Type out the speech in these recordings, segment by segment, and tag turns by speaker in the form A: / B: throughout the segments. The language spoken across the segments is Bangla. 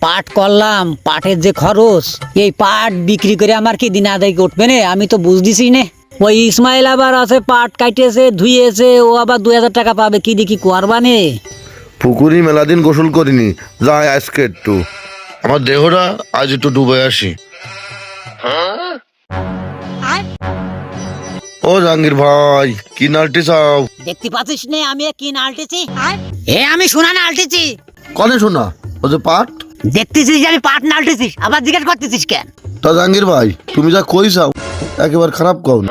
A: পাট করলাম, পাটের যে খরচ, এই পাট বিক্রি করে আমার কি দিন আদায় করবে না? আমি তো বুঝতেছি না। ওই ইসমাইল আবার আছে, পাট কাটিয়েছে, ধুইয়েছে, ও আবার 2000 টাকা পাবে, কি দেখি করবানে।
B: পুকুরি মেলাদিন গোসল করিনি, যাই আজকে একটু আমার দেহটা আজ একটু ডুবে আসি। ও জাহাঙ্গীর ভাই, কি নালটি চাও?
A: দেখতে পাচ্ছিস না আমি কি নালটেছি? আমি সোনা নালটেছি।
B: কনে শোনা ও যে পাট
A: দেখতেছিস যে আমি পাট নালটেছিস, আবার জিজ্ঞেস করতেছিস কেন?
B: তা জাহাঙ্গীর ভাই, তুমি যা কই চাও একেবারে খারাপ কও না।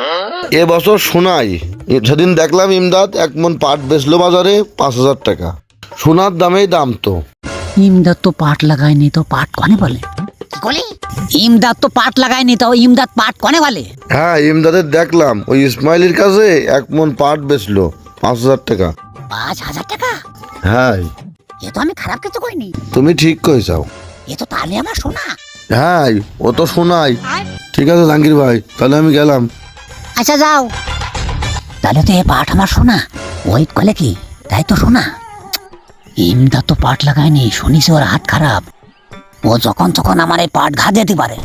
B: এ বছর শোনাই সেদিন দেখলাম ইমদাদ 1 মণ পাট বেচলো বাজারে 5000 টাকা। সোনার দামেই দাম তো।
A: ইমদাদ তো পাট লাগায়নি, তো পাট কনে বলে? কি বলি? ইমদাদ তো পাট লাগায়নি, তো ইমদাদ পাট কনে বলে?
B: হ্যাঁ, ইমদাদের দেখলাম ওই ইসমাইলের কাছে 1 মণ পাট বেচলো 5000 টাকা।
A: 5000 টাকা?
B: হ্যাঁ,
A: এ তো আমি খারাপ কিছু করিনি।
B: তুমি ঠিক কইছাও।
A: এ তো তাহলে আমার সোনা।
B: হ্যাঁ, ও তো শোনাই। ঠিক আছে জাহাঙ্গীর ভাই, তাহলে আমি গেলাম।
A: আচ্ছা যাও। তাহলে তো এ পাট আমার সোনা। ওয়েট করলে কি তাই তো সোনা। ইমদাদ তো পাট লাগায়নি, শুনিস ওর হাত খারাপ। ও যখন তখন আমার এই পাট ঘা দিতে পারে।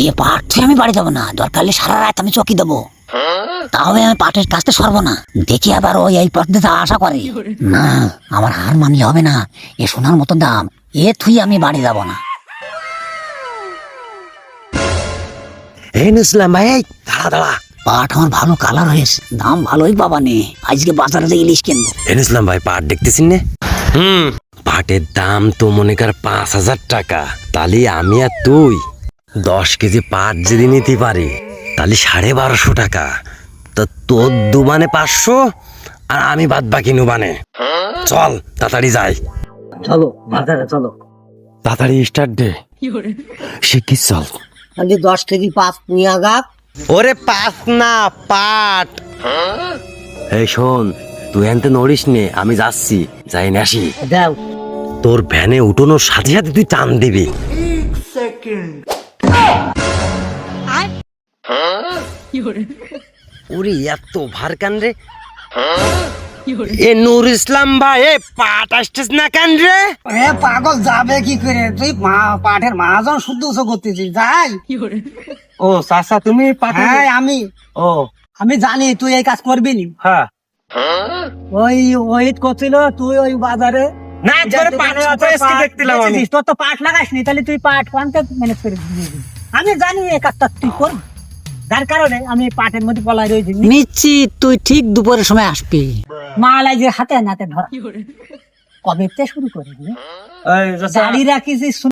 A: এ পাট থেকে আমি বাড়ি যাবো না, দরকার হলে সারা রাত আমি চকি দেবো, তাহলে আমি পাটের কাছতে সরবো না। দেখি আবার ওই এই পথ দিতে আশা করে না, আমার হার মানলে হবে না। এ সোনার মতো দাম, এ থুই আমি বাড়ি যাবো না।
C: ইসলাম ভাই, এই দাঁড়া দাঁড়া।
A: পাট আমার ভালো কালার হয়েছে, দাম ভালোই পাবা নে। আজকে বাজারে যে ইলিশ কিনবো।
C: ইসলাম ভাই, পাট দেখতেছিস না? পাটের দাম তো মনে কর 5000 টাকা। তাহলে আমি আর তুই 10 কেজি পাট যদি নিতে পারি, তাহলে 1250 টাকা। তো তোর দুবানে 500 আর আমি বাদ বাকি নুবানে। চল তাড়াতাড়ি যাই।
A: চলো বাজারে চলো।
C: তাড়াতাড়ি স্টার্ট দে। শিখিস চল।
A: 10 কেজি পাট নিয়ে গাক।
C: ওরে পাট না, পাট। এই শোন, তুই এনতে নড়িস নে, আমি যাচ্ছি, যাই না আসি।
A: দাও।
C: তোর ভ্যানে উঠোনোর সাথে সাথে তুই টান দিবি। ওরে এত ভার কান রে। এ নূর ইসলাম ভাই, এ পাট আসছিস না কেন রে?
A: পাগল যাবে কি করে? তুই পাটের মাহাজন শুদ্ধ করতেছিস, যাই।
D: ও চাচা, তুমি
A: হ্যাঁ আমি
D: ও
A: আমি জানি তুই এই কাজ করবি নি।
D: হ্যাঁ
A: ওই ওয়েট করছিল তুই ওই বাজারে।
D: না, তোর পাট দেখছিলাম আমি।
A: তোর তো পাট লাগাসনি, তাহলে তুই পাট কোনটা ম্যানেজ করে দিবি? আমি জানি এই কাজটা তুই করবি, যার কারণে আমি পাটের মধ্যে পলাই রয়েছি। নিশ্চিত তুই ঠিক দুপুরের সময় আসবি। মালাই যে হাতে নাতে ধরা কবে শুরু করবি?
D: এই চাচা,
A: গাড়ি রাখিস